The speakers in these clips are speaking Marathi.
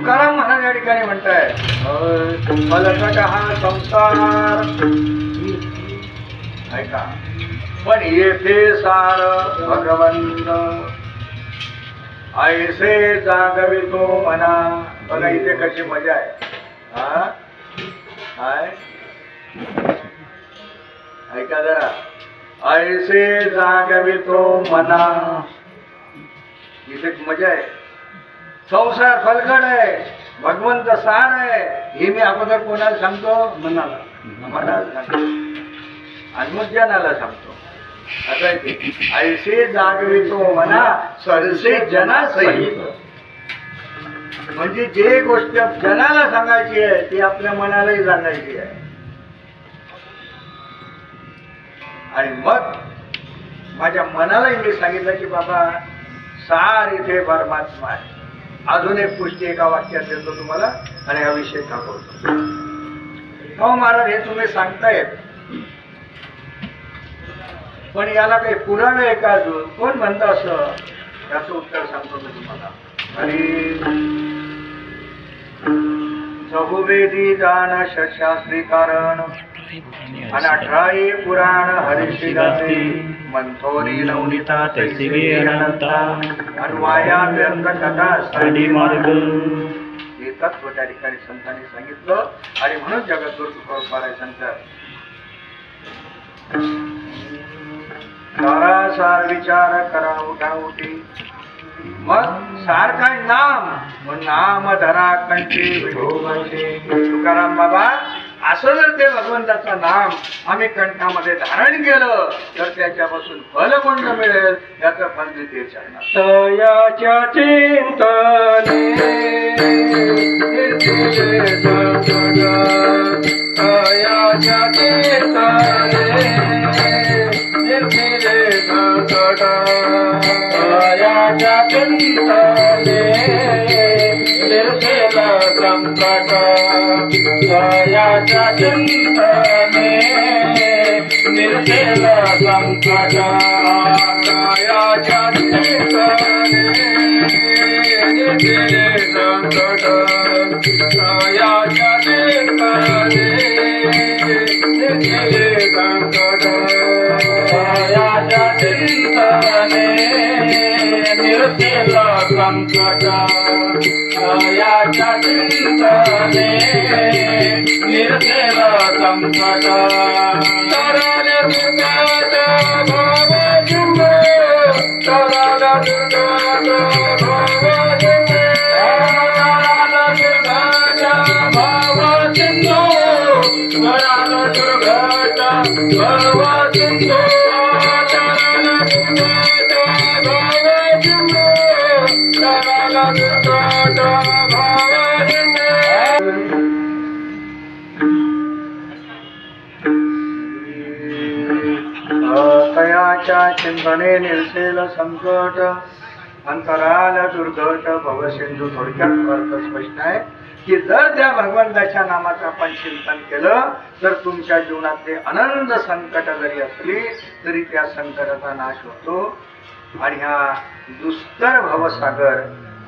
तुकाराम महाराज या ठिकाणी म्हणताय मलकट हा संसार ऐका पण येथे सार भगवंत ऐसे जागवितो मना. बघा इथे कशी मजा आहे. हा काय ऐका जरा. ऐसे जागवितो मना, इथे मजा आहे. संसार फलगड आहे, भगवंत सार आहे. हे मी अगोदर कोणाला सांगतो? मनाला सांगतो आणि मग जनाला सांगतो. आता ऐसे जागवितो मना सरसे जना सहित. म्हणजे जे गोष्ट जनाला सांगायची आहे ती आपल्या मनालाही सांगायची आहे. आणि मग माझ्या मनालाही मी सांगितलं की बाबा सार इथे परमात्मा आहे. अजून एक पुष्टी एका वाक्यात देतो तुम्हाला आणि हा विषय थांबवतो. हो महाराज हे तुम्ही सांगतायत पण याला काही पुरावे आहे का? अजून कोण म्हणतं असं? त्याचं उत्तर सांगतो मी तुम्हाला. आणि चहुवेदी दान शास्त्री कारण आणि 18 पुराण हरिशिराचे मंथोरी नवनीता तैसिगे अनंता अन्वाया व्यर्थ कथा साडी मार्ग. हे तत्व त्या ठिकाणी संतांनी सांगितलं. आणि म्हणून जगद्गुरु तुकोबाराय सांगतात सारासार विचार करा उठा उठी. मग सार काय? नाम. मग नाम धरा कंठी विठोबाचे. तुकाराम बाबा असं जर ते भगवंताचं नाम आम्ही कंठामध्ये धारण केलं तर त्याच्यापासून फल कोणतं मिळेल? याचं फल द्वितीय चरणात. तयाच्या चिंतने तयाच्या चिंतने तयाच्या चिंतने निर्भेला संकट. तयाच्या चिंतने निर्भेला संकट. तयाच्या चिंतने निर्भेले संकट. तयाच्या चिंतने निर्भेले संकट. तयाच्या चिंतने निर्भेला संकट. तयाच्या चिंतने निर्भेला संकट. तरल दुर्गात भाव जुंब. तरल दुर्गात भाव जुंब. तरल दुर्गात भाव जुंब. तरल दुर्गात भाव जुंब. तरल दुर्गात भाव जुंब. तरल दुर्गात भाव जुंब. तयाच्या चिंतने निर्सेल संकट. अंतराल दुर्घट भवसिंधू. थोडक्यात अर्थ स्पष्ट आहे की जर त्या भगवंताच्या नामाचं आपण चिंतन केलं तर तुमच्या जीवनातले अनंत संकट जरी असली तरी त्या संकटाचा नाश होतो. आणि हा दुस्तर भवसागर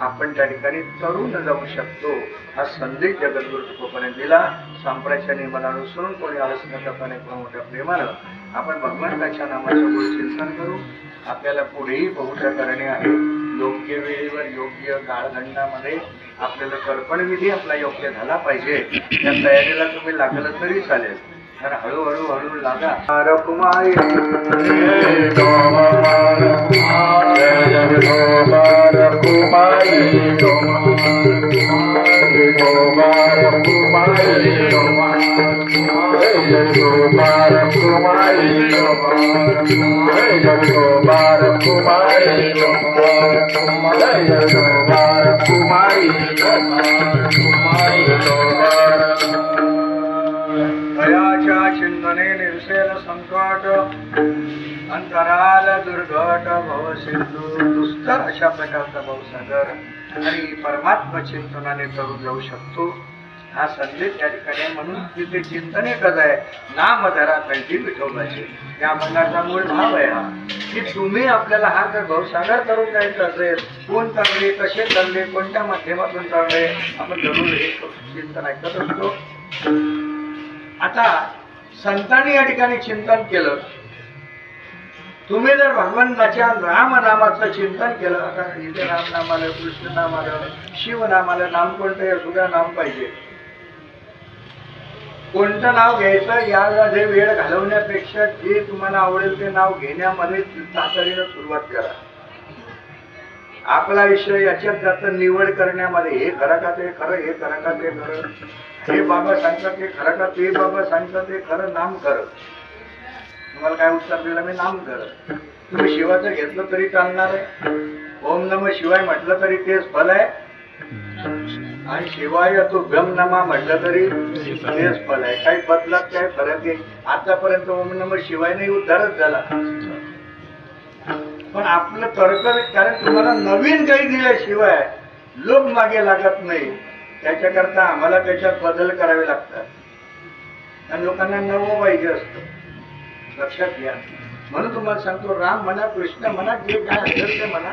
आपण त्या ठिकाणी तरुण जाऊ शकतो. हा संदेश जगद्गुरु तुकोबाने दिला. संप्रदायाच्या नियमानुसार कोणी आलस्यपणे मोठ्या प्रेमानं आपण भगवंताच्या नामाचं गुण चिंतन करू. आपल्याला पुढेही बहुधा करणे आहे. योग्य वेळेवर योग्य काळखंडामध्ये आपल्याला कर्पणविधी आपला योग्य झाला पाहिजे. त्या तयारीला तुम्ही लागलं तरी चालेल. तर हळूहळू हळू लागा. कुमारी तयाच्या चिंतने निर्सेल संकट. अंतराल दुर्घट भवसिंधू. दुस्तर अशा प्रकारचा भवसागर आणि परमात्मा चिंतनाने तरुण जाऊ शकतो. हा संदेश या ठिकाणी आहे. म्हणून तिथे चिंतन एकच आहे, नाम धरा कंठी विठोबाचे. या मनाचा मूळ भाव आहे हा, की तुम्ही आपल्याला हा जर भावसागर करून जायचं असेल, कोण चालले, कसे चालले, कोणत्या माध्यमातून चालले, आपण जरूर हे चिंतन ऐकत असतो. आता संतांनी या ठिकाणी चिंतन केलं. तुम्ही जर भगवंताच्या रामनामाचं चिंतन केलं, आता इथे राम नाम आलं, कृष्ण नाम आलं, शिव नाम आलं, नाम कोणतं सुद्धा नाम पाहिजे. कोणतं नाव घ्यायचं यामध्ये वेळ घालवण्यापेक्षा जे तुम्हाला आवडेल ते नाव घेण्यामध्ये तातडीनं सुरुवात करा. आपला विषय याच्यात जातं निवड करण्यामध्ये, हे खरं का ते खरं, हे खरं का ते खरं, हे बाबा सांगतात ते खरं का ते बाबा सांगतात ते खरं, नाम खरं. तुम्हाला काय उत्तर दिलं, मी नाम खरं. तुम्ही शिवाचं घेतलं तरी चालणार आहे, ओम नमः शिवाय म्हटलं तरी तेच फल आहे, आणि शिवाय तो ब्रह्मनामा म्हटलं तरी तेच फल आहे. काही बदलात काय फरक आहे? आतापर्यंत ओम नमः शिवाय नाही उद्धारच झाला, पण आपलं तर्क, कारण तुम्हाला नवीन काही दिल्याशिवाय लोक मागे लागत नाही. त्याच्याकरता आम्हाला त्याच्यात बदल करावे लागतात, आणि लोकांना नवं पाहिजे असतं, लक्षात घ्या. म्हणून तुम्हाला सांगतो, राम म्हणा, कृष्ण म्हणा, जे काय असेल ते म्हणा,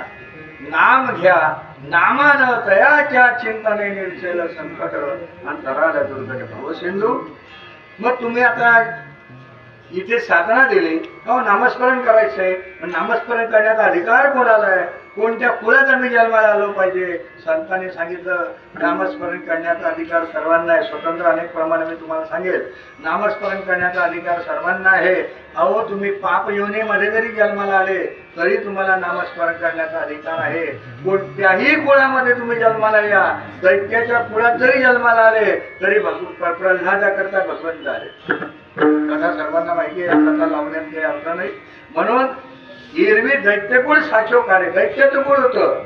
नाम घ्या. नामानं तयाच्या चिंतने निर्सेल संकट अंतराला दुर्गट भव सिंधू. मग तुम्ही आता इथे साधना दिली, हो नामस्मरण करायचंय, नामस्मरण करण्याचा अधिकार कोणाला आहे? कोणत्या कुळात आम्ही जन्माला आलो पाहिजे? संतांनी सांगितलं नामस्मरण करण्याचा अधिकार सर्वांना आहे. स्वतंत्र अनेक प्रमाणे मी तुम्हाला सांगेल, नामस्मरण करण्याचा अधिकार सर्वांना आहे. अहो तुम्ही पाप योनीमध्ये जरी जन्माला आले तरी तुम्हाला नामस्मरण करण्याचा अधिकार आहे. कोणत्याही कुळामध्ये तुम्ही जन्माला या, दैत्याच्या कुळात जरी जन्माला आले तरी प्रल्हादाकरता भगवंत आले. कथा सर्वांना माहिती आहे, कथा लावण्यात काही अर्थ नाही. म्हणून एरवी दैत्यकुळ साचोकार आहे, दैत्याचं कुळ होतं,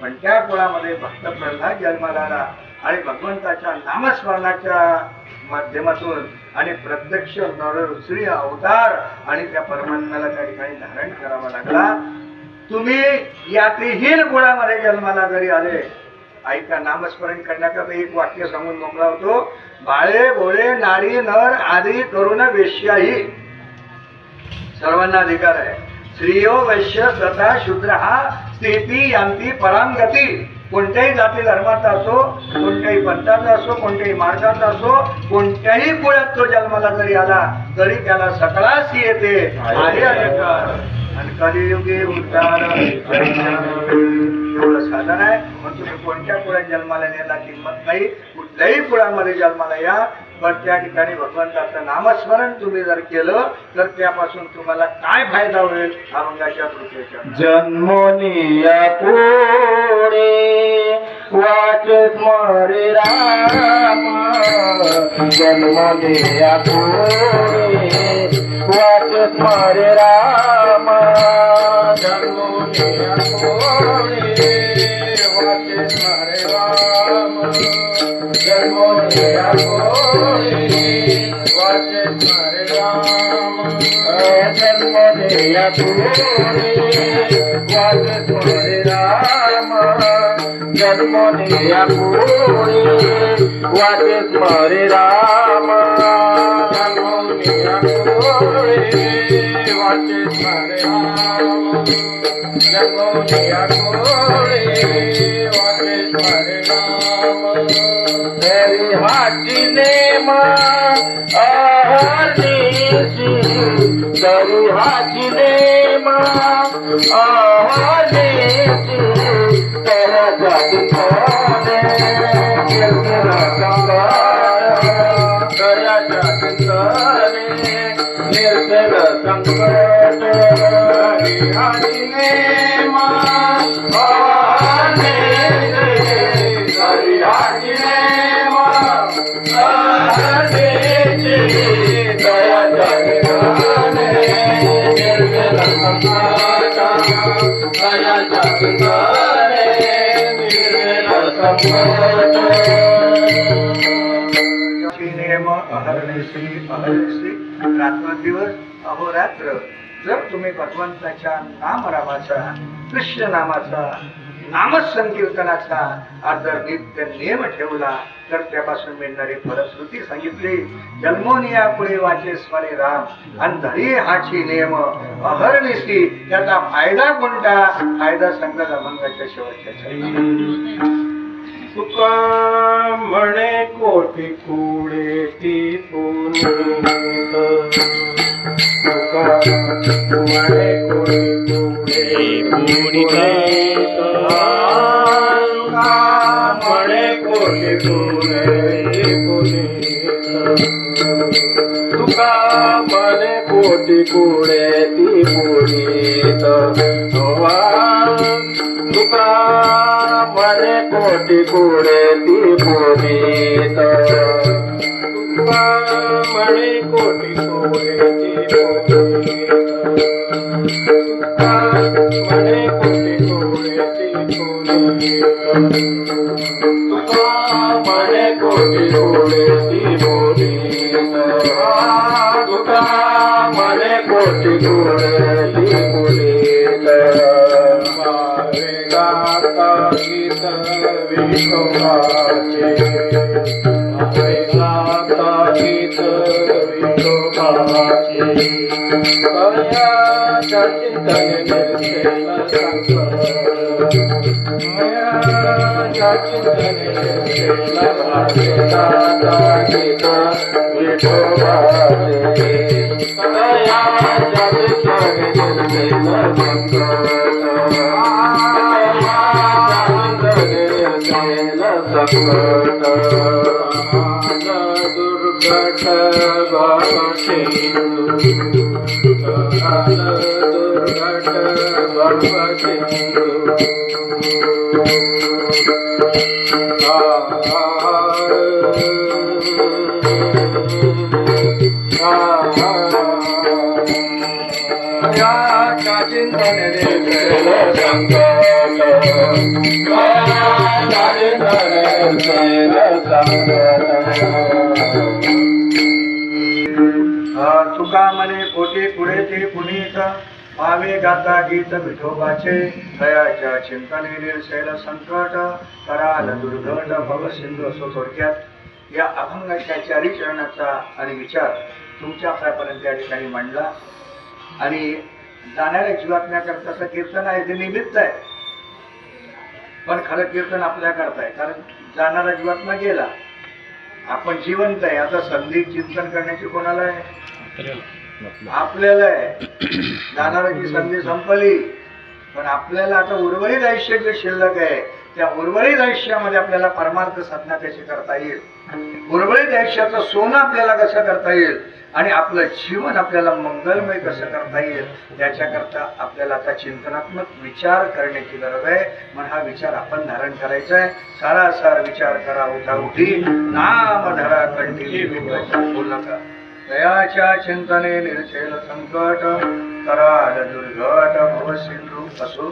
पण त्या कुळामध्ये भक्त प्रल्हाद जन्माला आला, आणि भगवंताच्या नामस्मरणाच्या माध्यमातून आणि प्रत्यक्ष नरश्री अवतार आणि त्या परमात्म्याला त्या ठिकाणी धारण करावा लागला. तुम्ही यातीहीन कुळामध्ये जन्माला जरी आले, ऐका, नामस्मरण करण्याकरता एक वाक्य सांगून मोकळा होतो, बाळे भोळे नारी नर आदी करून वेश्याही सर्वांना अधिकार आहे. स्त्रियो वैश्य तथा शूद्र हा स्थिती यांती परांगती. कोणत्याही जाती धर्माचा असो, कोणत्याही पंथाचा असो, कोणत्याही मार्गाचा असो, कोणत्याही कुळात तो जन्माला जरी आला तरी त्याला सकळास येते आहे अधिकार. आणि कलियुगी उद्धार एवढं साधन आहे. मग तुम्ही कोणत्या कुळात जन्माला यायला किंमत नाही, कुठल्याही कुळामध्ये जन्माला या, पण त्या ठिकाणी भगवंताचं नामस्मरण तुम्ही जर केलं तर त्यापासून तुम्हाला काय फायदा होईल? अभंगाच्या कृतीच्या जन्मोनिया पुढे वाच स्मरे राम, जन्मोनिया पुढे वाच स्मरे राम, जन्मोनिया पुढे वाच स्मरे राम, जन्मोनिया पुढे वाच स्मरे राम, जन्मोनिया पुढे वाच स्मरे राम, जन्मोनिया पुढे वाच स्मरे राम, जन्मोनिया पुढे वाच स्मरे राम, जन्मोनिया पुढे वाच स्मरे राम. तेरी हाची नेमा अहर्निशी, तेरी हाची नेमा अहर्निशी, तेरा जाती कोने निर्मला संगार, तेरा जाती कोने निर्मला संकट. तेरी हाची नेमा अहर्निशी, तेरी हाची नेमा अहर्निशी, तेरा जाती कोने निर्मला संकट, तेरा जाती कोने निर्मला संकट. नियम अहर्निशी अहर्निशी, रात्रंदिवस अहोरात्र जर तुम्ही भगवंताच्या नामरामाचा, कृष्ण नामाचा नामसंकीर्तनाचा आज जर नित्य नियम ठेवला तर त्यापासून मिळणारी फलश्रुती सांगितली. जन्मोनिया पुढे वाचे स्मरे राम आणि धरी हाची नियम अहर्निशी. त्याचा फायदा कोणता? फायदा संगत अभंगाच्या शेवटच्या चरणात. तुका म्हणे कोटी कुडे ती पुनीत. तुका म्हणे कोटी कुडे पुनीत. म्हणे कोटी कुडे ती पुनीत. तुका म्हणे कोटी कुडे ती पुनीत. तुका म्हणे कोटी कुडे ती पुनीत. तुका म्हणे कोटी कुडे ती पुनीत. तुका म्हणे कोटी कुडे ती पुनीत. तुका म्हणे कोटी कुडे ती पुनीत. तुका म्हणे कोटी कुडे ती पुनीत. गाता गीत विठोबाचे. गाता गीत विठोबाचे. कयाच्या चिंतने निर्सेला संकट. कयाच्या चिंतने निर्सेला गाता गीत विठोबाचे. कयाच्या चिंतने निर्सेला संकट. दुर्घट बाबा तुका म्हणे कोटी पुढे ते पुनीत. पावे गाता गीत विठोबाचे. दयाच्या चिंतने निर्शैल संकट. कराल दुर्घट भव सिंधू. असो थोडक्यात या अभंगाच्या चारी चरणाचा आणि विचार तुमच्या आपल्यापर्यंत या ठिकाणी मांडला. आणि जाणाऱ्या जीवात्म्याकरता कीर्तन आहे ते निमित्त आहे, पण खरं कीर्तन आपल्या करता आहे. कारण जाणारा जीवात्मा गेला, आपण जिवंत आहे. आता संधी चिंतन करण्याची कोणाला आहे? आपल्याला आहे. जाणाऱ्याची संधी संपली, पण आपल्याला आता उर्वरित आयुष्य जे शिल्लक आहे त्या उर्वरित आयुष्यामध्ये आपल्याला परमार्थ साधना कशी करता येईल, उर्वरित आयुष्याचं सोनं आपल्याला कसं करता येईल आणि आपलं जीवन आपल्याला मंगलमय कसं करता येईल त्याच्याकरता आपल्याला आता चिंतनात्मक विचार करण्याची गरज आहे. म्हणून हा विचार आपण धारण करायचा आहे. सारासार विचार करा, उठा उठी नाम धरा कंठी बोलका. दयाच्या चिंतने निर्शेल संकट. कराल दुर्घट भव सिंधू. असो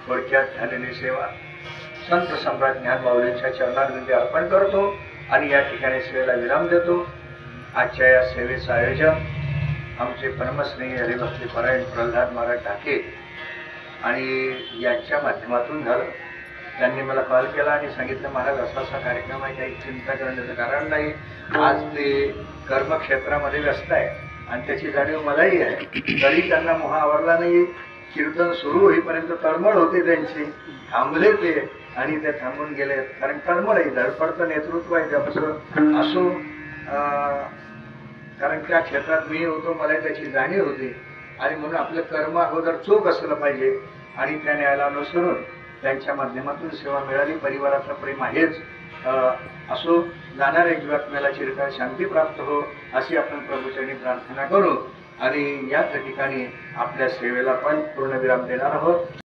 थोडक्यात झालेली सेवा संत सम्राट ज्ञान माऊलींच्या चरणांमध्ये अर्पण करतो आणि या ठिकाणी सेवेला विराम देतो. आजच्या या सेवेचं आयोजन आमचे परमस्नेही हरिभक्ती परायण प्रल्हाद महाराज ढाके आणि यांच्या माध्यमातून झालं. त्यांनी मला कॉल केला आणि सांगितलं, महाराज असा असा कार्यक्रम आहे, काही चिंता करण्याचं कारण नाही. आज ते कर्मक्षेत्रामध्ये व्यस्त आहे आणि त्याची जाणीव मलाही आहे. तरी त्यांना मोह आवरला नाही. कीर्तन सुरू होईपर्यंत तळमळ होते त्यांची. थांबले ते आणि ते थांबून गेले. कारण तळमळ आहे, धडपडतं नेतृत्व आहे त्यापासून असो. कारण त्या क्षेत्रात मी होतो, मला त्याची जाणीव होती आणि म्हणून आपलं कर्म अगोदर चोख असलं पाहिजे आणि त्या न्यायाला अनुसरून त्यांच्या माध्यमातून सेवा मिळाली. परिवारातलं प्रेम आहेच. असो जाणाऱ्या जीवात्म्याला चिरकाल शांती प्राप्त हो अशी आपण प्रभूचरणी प्रार्थना करू आणि याच ठिकाणी आपल्या सेवेला पण पूर्णविराम देणार आहोत.